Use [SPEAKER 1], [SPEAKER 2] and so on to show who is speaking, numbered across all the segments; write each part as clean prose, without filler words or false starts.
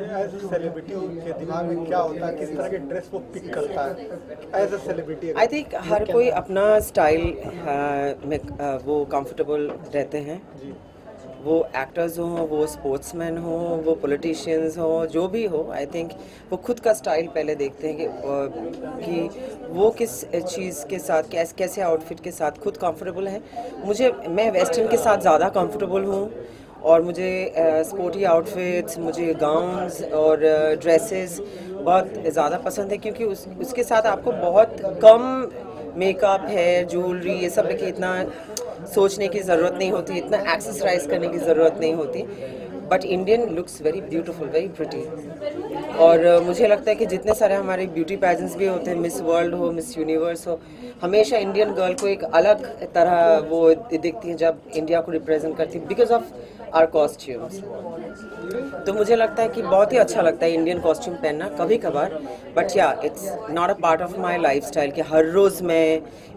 [SPEAKER 1] As a celebrity के दिमाग में क्या होता है, किस तरह के ड्रेस वो पिक करता है as a celebrity?
[SPEAKER 2] I think हर कोई अपना स्टाइल में वो कंफर्टेबल रहते हैं। वो एक्टर्स हों, वो स्पोर्ट्समैन हों, वो पॉलिटिशियंस हों, जो भी हो, आई थिंक वो खुद का स्टाइल पहले देखते हैं कि वो किस चीज़ के साथ कैसे आउटफिट के साथ खुद कंफर्टेबल है। मैं वेस्टर्न के साथ ज़्यादा कंफर्टेबल हूँ और मुझे स्पोर्टी आउटफिट्स, मुझे गाउन्स और ड्रेसेस बहुत ज़्यादा पसंद है, क्योंकि उसके साथ आपको बहुत कम मेकअप है, ज्वेलरी, ये सब लेके इतना सोचने की ज़रूरत नहीं होती, इतना एक्सेसराइज करने की ज़रूरत नहीं होती। But Indian looks very beautiful, very pretty. और मुझे लगता है कि जितने सारे हमारे ब्यूटी पैजेंट्स भी होते हैं, मिस वर्ल्ड हो, मिस यूनिवर्स हो, हमेशा इंडियन गर्ल को एक अलग तरह वो दिखती है जब इंडिया को रिप्रेजेंट करती है, बिकॉज ऑफ आर कॉस्ट्यूम्स। तो मुझे लगता है कि बहुत ही अच्छा लगता है इंडियन कॉस्ट्यूम पहनना कभी कभार। बट या it's not a part of my life style कि हर रोज़ मैं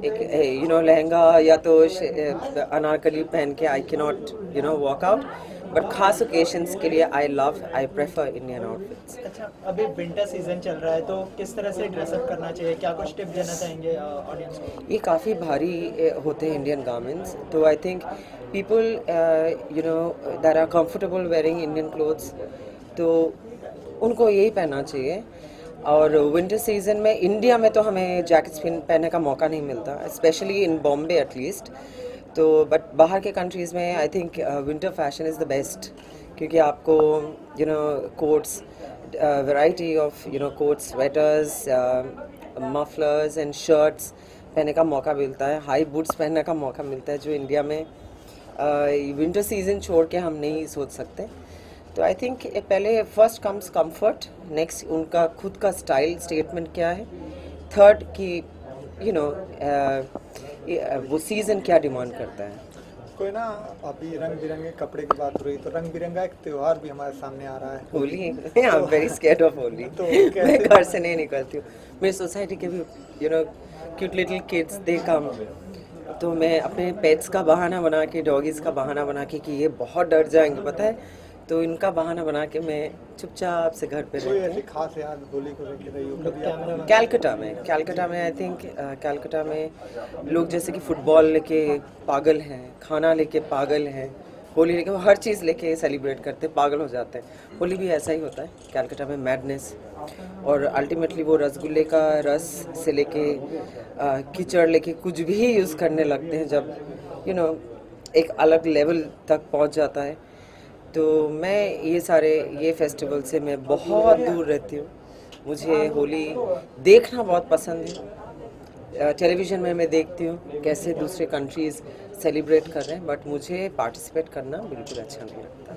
[SPEAKER 2] एक लहंगा या तो अनारकली पहन के I can not walk out. But खास ओकेशंस के लिए आई प्रेफर इंडियन आउटफिट्स।
[SPEAKER 3] अच्छा, अभी विंटर सीजन चल रहा है तो किस तरह से ड्रेसअप करना चाहिए, क्या कुछ टिप देना चाहेंगे ऑडियंस को?
[SPEAKER 2] ये काफ़ी भारी होते हैं इंडियन गारमेंट्स, तो I think people that are comfortable wearing Indian clothes, तो उनको यही पहनना चाहिए। और विंटर सीजन में इंडिया में तो हमें जैकेट्स पहनने का मौका नहीं मिलता, स्पेशली इन बॉम्बे एटलीस्ट। तो बट बाहर के कंट्रीज़ में I think winter fashion is the best, क्योंकि आपको quotes, variety of quotes, sweaters, mufflers and shirts पहनने का मौका मिलता है, हाई बूट्स पहनने का मौका मिलता है, जो इंडिया में विंटर सीजन छोड़ के हम नहीं सोच सकते। तो आई थिंक पहले फर्स्ट कम्स कंफर्ट, नेक्स्ट उनका खुद का स्टाइल स्टेटमेंट क्या है, थर्ड कि वो सीज़न क्या डिमांड करता है।
[SPEAKER 1] कोई ना, अभी रंग बिरंगे कपड़े की बात हो रही, तो रंग बिरंगा एक त्योहार भी हमारे सामने आ रहा है,
[SPEAKER 2] Holi. I am very scared of Holi.
[SPEAKER 1] तो
[SPEAKER 2] मैं घर से नहीं निकलती हूँ। मेरी सोसाइटी के भी क्यूट लिटिल किड्स दे कम, तो मैं अपने पेट्स का बहाना बना के, डॉगीज़ का बहाना बना के कि ये बहुत डर जाएंगे पता है, तो इनका बहाना बना के मैं चुपचाप से घर पे
[SPEAKER 1] कोई
[SPEAKER 2] रहती
[SPEAKER 1] ऐसी खास याद होली को लेकर रही हो कभी आप?
[SPEAKER 2] हूँ। कैलकटा में आई थिंक कैलकटा में लोग जैसे कि फुटबॉल लेके पागल हैं, खाना लेके पागल हैं, होली लेके वो हर चीज़ लेके सेलिब्रेट करते हैं, पागल हो जाते हैं। होली भी ऐसा ही होता है कैलकटा में, मैडनेस। और अल्टीमेटली वो रसगुल्ले का रस से लेके कीचड़ लेके कुछ भी यूज़ करने लगते हैं, जब एक अलग लेवल तक पहुंच जाता है। तो मैं ये फेस्टिवल से मैं बहुत दूर रहती हूँ। मुझे होली देखना बहुत पसंद है, टेलीविज़न में मैं देखती हूँ कैसे दूसरे कंट्रीज़ सेलिब्रेट कर रहे हैं, बट मुझे पार्टिसिपेट करना बिल्कुल अच्छा नहीं लगता।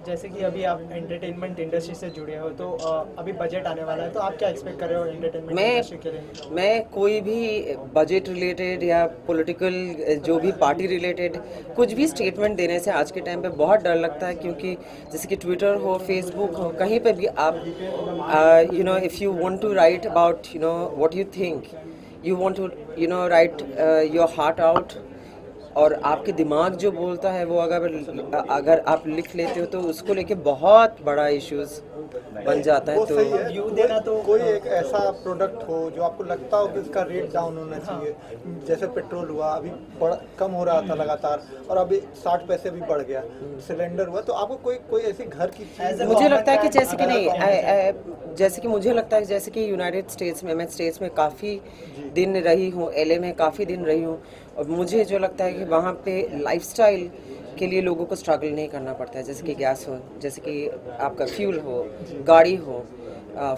[SPEAKER 3] जैसे कि अभी आप एंटरटेनमेंट इंडस्ट्री से जुड़े हो, तो अभी बजट आने वाला है, तो आप क्या एक्सपेक्ट कर रहे हो एंटरटेनमेंट इंडस्ट्री के लिए?
[SPEAKER 2] मैं कोई भी बजट रिलेटेड या पॉलिटिकल जो भी पार्टी रिलेटेड कुछ भी स्टेटमेंट देने से आज के टाइम पे बहुत डर लगता है, क्योंकि जैसे कि ट्विटर हो, फेसबुक हो, कहीं पे भी आप if you want to write about what you think, you want to write your heart out, और आपके दिमाग जो बोलता है वो अगर आप लिख लेते हो तो उसको लेके बहुत बड़ा इश्यूज बन जाता है।
[SPEAKER 1] वो सही है,
[SPEAKER 3] व्यू देना तो
[SPEAKER 1] कोई एक ऐसा प्रोडक्ट हो जो आपको लगता हो कि उसका रेट डाउन होना चाहिए, जैसे पेट्रोल हुआ अभी कम हो रहा था लगातार, और अभी 60 पैसे भी बढ़ गया, सिलेंडर हुआ, तो आपको कोई ऐसी घर की चीज?
[SPEAKER 2] मुझे लगता है कि जैसे कि मुझे लगता है जैसे कि यूनाइटेड स्टेट्स में, मैं स्टेट्स में काफ़ी दिन रही हूँ, LA में काफ़ी दिन रही हूँ, और मुझे जो लगता है कि वहाँ पे लाइफस्टाइल के लिए लोगों को स्ट्रगल नहीं करना पड़ता है, जैसे कि गैस हो, जैसे कि आपका फ्यूल हो, गाड़ी हो,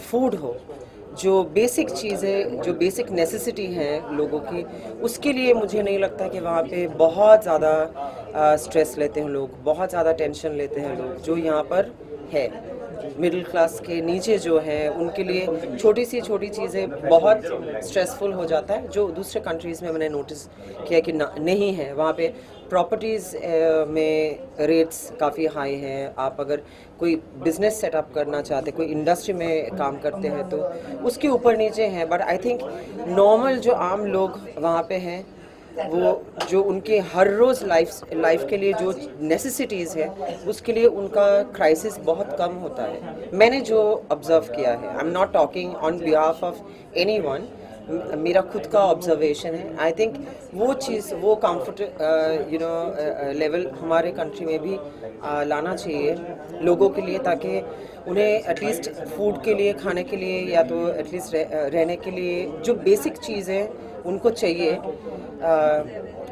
[SPEAKER 2] फूड हो, जो बेसिक चीज़ें, जो बेसिक नेसेसिटी हैं लोगों की, उसके लिए मुझे नहीं लगता कि वहाँ पे बहुत ज़्यादा स्ट्रेस लेते हैं लोग, बहुत ज़्यादा टेंशन लेते हैं लोग, जो यहाँ पर है। मिडिल क्लास के नीचे जो है उनके लिए छोटी चीज़ें बहुत स्ट्रेसफुल हो जाता है, जो दूसरे कंट्रीज़ में मैंने नोटिस किया कि नहीं है। वहाँ पे प्रॉपर्टीज़ में रेट्स काफ़ी हाई हैं। आप अगर कोई बिजनेस सेटअप करना चाहते, कोई इंडस्ट्री में काम करते हैं तो उसके ऊपर नीचे हैं, बट आई थिंक नॉर्मल जो आम लोग वहाँ पे हैं वो जो उनके हर रोज़ लाइफ के लिए जो नेसेसिटीज़ है उसके लिए उनका क्राइसिस बहुत कम होता है। मैंने जो ऑब्ज़र्व किया है, I am not talking on behalf of anyone, मेरा खुद का ऑब्जर्वेशन है। आई थिंक वो चीज़, वो कंफर्ट लेवल हमारे कंट्री में भी लाना चाहिए लोगों के लिए, ताकि उन्हें एटलीस्ट फूड के लिए, खाने के लिए, या तो एटलीस्ट रहने के लिए जो बेसिक चीज़ें उनको चाहिए,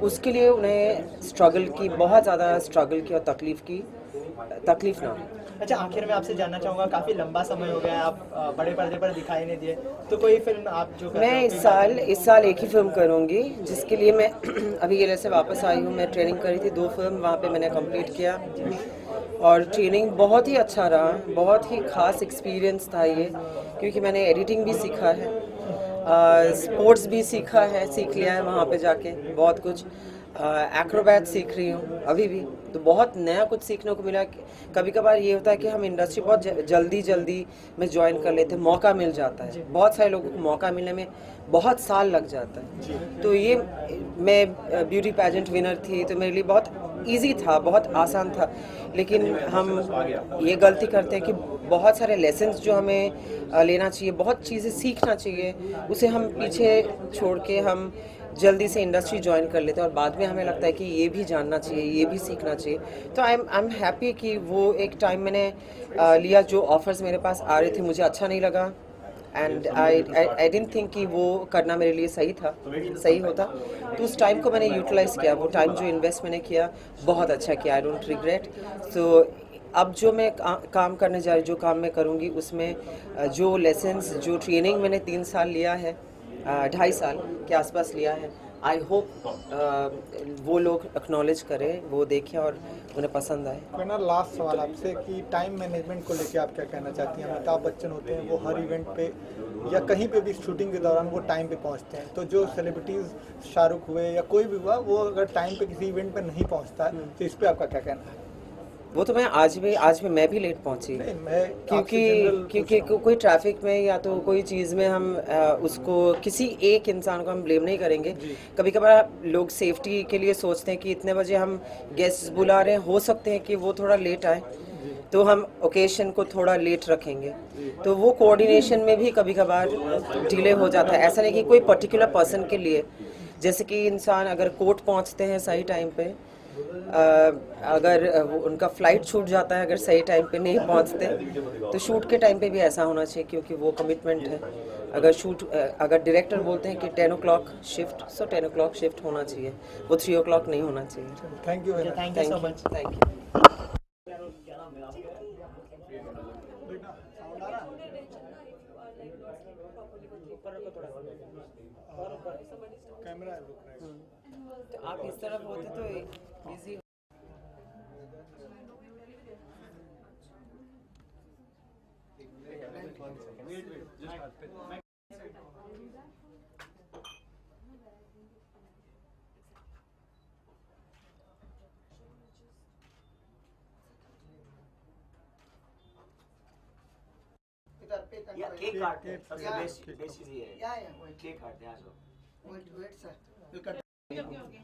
[SPEAKER 2] उसके लिए उन्हें स्ट्रगल की, बहुत ज़्यादा स्ट्रगल की और तकलीफ ना हो।
[SPEAKER 3] अच्छा, आखिर में आपसे जानना चाहूँगा, काफ़ी लंबा समय हो गया है आप बड़े पर्दे पर दिखाई नहीं दिए, तो कोई फिल्म आप जो कर रहे
[SPEAKER 2] मैं
[SPEAKER 3] हो?
[SPEAKER 2] इस साल एक ही फिल्म करूँगी, जिसके लिए मैं अभी ये से वापस आई हूँ। मैं ट्रेनिंग करी थी, 2 फिल्म वहाँ पे मैंने कंप्लीट किया और ट्रेनिंग बहुत ही अच्छा रहा, बहुत ही ख़ास एक्सपीरियंस था ये, क्योंकि मैंने एडिटिंग भी सीखा है, स्पोर्ट्स भी सीख लिया है वहाँ पे जाके, बहुत कुछ एक्रोबैट सीख रही हूँ अभी भी, तो बहुत नया कुछ सीखने को मिला। कभी कभार ये होता है कि हम इंडस्ट्री बहुत जल्दी में ज्वाइन कर लेते हैं, मौका मिल जाता है, बहुत सारे लोगों को मौका मिलने में बहुत साल लग जाता है। तो ये, मैं ब्यूटी पैजेंट विनर थी, तो मेरे लिए बहुत इजी था, बहुत आसान था, लेकिन हम ये गलती करते हैं कि बहुत सारे लेसन्स जो हमें लेना चाहिए, बहुत चीज़ें सीखना चाहिए, उसे हम पीछे छोड़ के हम जल्दी से इंडस्ट्री ज्वाइन कर लेते हैं और बाद में हमें लगता है कि ये भी जानना चाहिए, ये भी सीखना चाहिए। तो आई एम हैप्पी कि वो एक टाइम मैंने लिया, जो ऑफर्स मेरे पास आ रहे थे मुझे अच्छा नहीं लगा, एंड आई डिडंट थिंक कि वो करना मेरे लिए सही होता, तो उस टाइम को मैंने यूटिलाइज़ किया। वो टाइम जो इन्वेस्ट मैंने किया, बहुत अच्छा किया, आई डोंट रिग्रेट। सो अब जो मैं काम करने जा रही, जो काम मैं करूँगी, उसमें जो लेसन्स, जो ट्रेनिंग मैंने 3 साल लिया है, 2.5 साल के आसपास लिया है, आई होप वो लोग एक्नॉलेज करें, वो देखें और उन्हें पसंद आए।
[SPEAKER 1] कोई ना लास्ट सवाल आपसे कि टाइम मैनेजमेंट को लेके आप क्या कहना चाहती हैं? अमिताभ बच्चन होते हैं, वो हर इवेंट पे या कहीं पे भी शूटिंग के दौरान वो टाइम पे पहुंचते हैं, तो जो सेलिब्रिटीज़ शाहरुख हुए या कोई भी हुआ, वो अगर टाइम पे किसी इवेंट पे नहीं पहुंचता है, तो इस पर आपका क्या कहना है?
[SPEAKER 2] वो तो मैं आज भी मैं भी लेट पहुंची, क्योंकि कोई ट्रैफिक में या तो कोई चीज़ में हम उसको, किसी एक इंसान को हम ब्लेम नहीं करेंगे। कभी कभार लोग सेफ्टी के लिए सोचते हैं कि इतने बजे हम गेस्ट बुला रहे हैं, हो सकते हैं कि वो थोड़ा लेट आए, तो हम ओकेशन को थोड़ा लेट रखेंगे, तो वो कोऑर्डिनेशन में भी कभी कभार डिले हो जाता है। ऐसा नहीं कि कोई पर्टिकुलर पर्सन के लिए, जैसे कि इंसान अगर कोर्ट पहुंचते हैं सही टाइम पे, अगर उनका फ्लाइट छूट जाता है अगर सही टाइम पे नहीं पहुंचते, तो शूट के टाइम पे भी ऐसा होना चाहिए, क्योंकि वो कमिटमेंट है। अगर डायरेक्टर बोलते हैं कि 10 o'clock शिफ्ट, सो 10 o'clock शिफ्ट होना चाहिए, वो 3 o'clock नहीं होना चाहिए।
[SPEAKER 1] Thank you
[SPEAKER 3] thank you so much.
[SPEAKER 2] Thank you.
[SPEAKER 1] Camera
[SPEAKER 2] तो आप इस तरफ होते तो इजी।
[SPEAKER 4] या केक काटते हैं, सबसे बेस्ट चीज़ ये है, केक काटते हैं। आ जाओ,
[SPEAKER 5] वेट सर,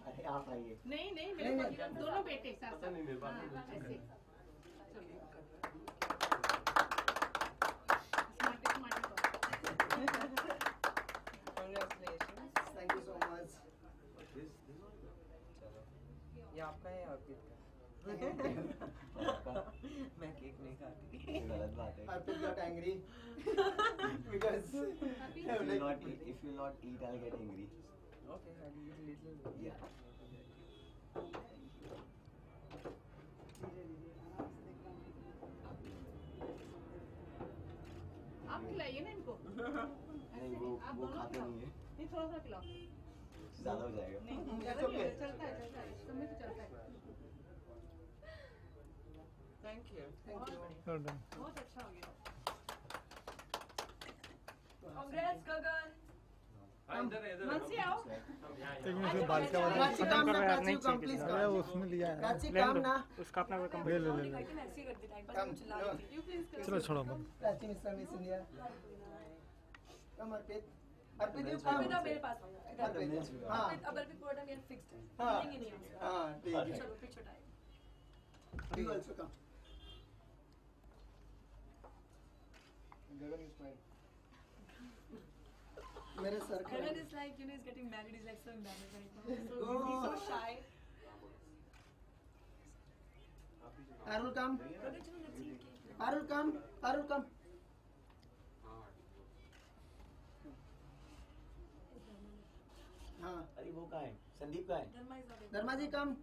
[SPEAKER 4] अरे आप आइए।
[SPEAKER 6] नहीं मेरे को दोनों बेटे एक साथ ऐसे।
[SPEAKER 5] Thank you so much.
[SPEAKER 2] ये आपका है अर्पित का? मैं केक नहीं खाती।
[SPEAKER 4] गलत बात है।
[SPEAKER 5] Arpit got angry because
[SPEAKER 4] If you not eat, I'll get angry.
[SPEAKER 2] Okay, I'll eat a little.
[SPEAKER 4] Yeah.
[SPEAKER 6] आप खिलाइए ना इनको।
[SPEAKER 4] नहीं, वो खाते नहीं है,
[SPEAKER 6] नहीं, थोड़ा सा खिलाओ।
[SPEAKER 4] ज़्यादा हो जाएगा।
[SPEAKER 6] नहीं ज़्यादा नहीं होगा, चलता है इसको में तो चलता है।
[SPEAKER 2] Thank you.
[SPEAKER 6] बहुत अच्छा हो गया।
[SPEAKER 7] कांग्रेस गगन।
[SPEAKER 6] मनसी आओ।
[SPEAKER 1] बालिका वाला
[SPEAKER 5] प्राची काम ना, प्राची काम प्लीज
[SPEAKER 1] अरे उसमें लिया है,
[SPEAKER 5] प्राची काम ना,
[SPEAKER 3] उसका अपना कोई
[SPEAKER 1] ले ले ले।
[SPEAKER 7] ऐसे कर दे टाइम पास
[SPEAKER 5] काम
[SPEAKER 7] चला
[SPEAKER 5] लो।
[SPEAKER 7] रही थी।
[SPEAKER 1] चलो छोड़ो मत।
[SPEAKER 5] Prachi mister miss India. Come Arpit, Arpit you
[SPEAKER 7] Arpita
[SPEAKER 5] come.
[SPEAKER 7] मेरे पास आओ इधर
[SPEAKER 5] अर्पित, हाँ.
[SPEAKER 7] अब अर्पित को वर्ड मेरा फिक्स्ड है
[SPEAKER 5] हाँ.
[SPEAKER 7] नहीं नहीं नहीं
[SPEAKER 5] हाँ, ठीक है.
[SPEAKER 7] चलो picture time
[SPEAKER 5] You also come. Gagan is fine. मेरे सर का.
[SPEAKER 7] Gagan is like, you know, he's getting married. He's like so embarrassed right now. So he's so shy.
[SPEAKER 5] Arul come.
[SPEAKER 7] Brother, चलो let's eat cake.
[SPEAKER 5] Arul come. Arul come. हाँ.
[SPEAKER 4] अरे वो कहाँ है? संदीप कहाँ है?
[SPEAKER 7] Dharma is not
[SPEAKER 5] Dharma ji come.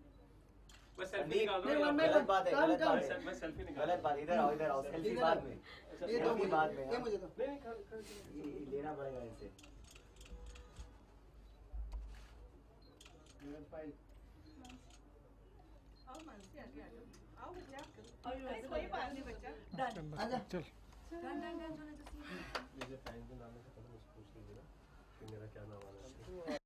[SPEAKER 8] मैं selfie
[SPEAKER 4] Sandeep,
[SPEAKER 8] निकाल
[SPEAKER 5] नहीं,
[SPEAKER 8] रहा
[SPEAKER 5] one
[SPEAKER 8] हूँ
[SPEAKER 5] by
[SPEAKER 4] गलत बात है,
[SPEAKER 5] come,
[SPEAKER 4] गलत बात
[SPEAKER 5] come.
[SPEAKER 4] है।
[SPEAKER 8] मैं सेल्फी निकाल
[SPEAKER 4] गलत बात, इधर आओ, सेल्फी
[SPEAKER 5] इधर
[SPEAKER 4] बाद
[SPEAKER 5] आओ.
[SPEAKER 4] में।
[SPEAKER 5] ये दो
[SPEAKER 4] सेल्फी
[SPEAKER 5] मुझे.
[SPEAKER 4] बाद में,
[SPEAKER 5] ये
[SPEAKER 4] हाँ।
[SPEAKER 5] मुझे दो.
[SPEAKER 8] नहीं नहीं
[SPEAKER 4] ये लेना पड़ेगा इसे।
[SPEAKER 7] आओ मानसी आगे आ जाओ आओ बच्चे आप करो और वैसे कोई बात नहीं बच्चा डन
[SPEAKER 5] आजा.
[SPEAKER 7] डन डन डन जो नहीं तो
[SPEAKER 8] मुझे फैन के नाम से पता नहीं पूछ लीजिए ना कि मेरा क्या नाम आ रहा है।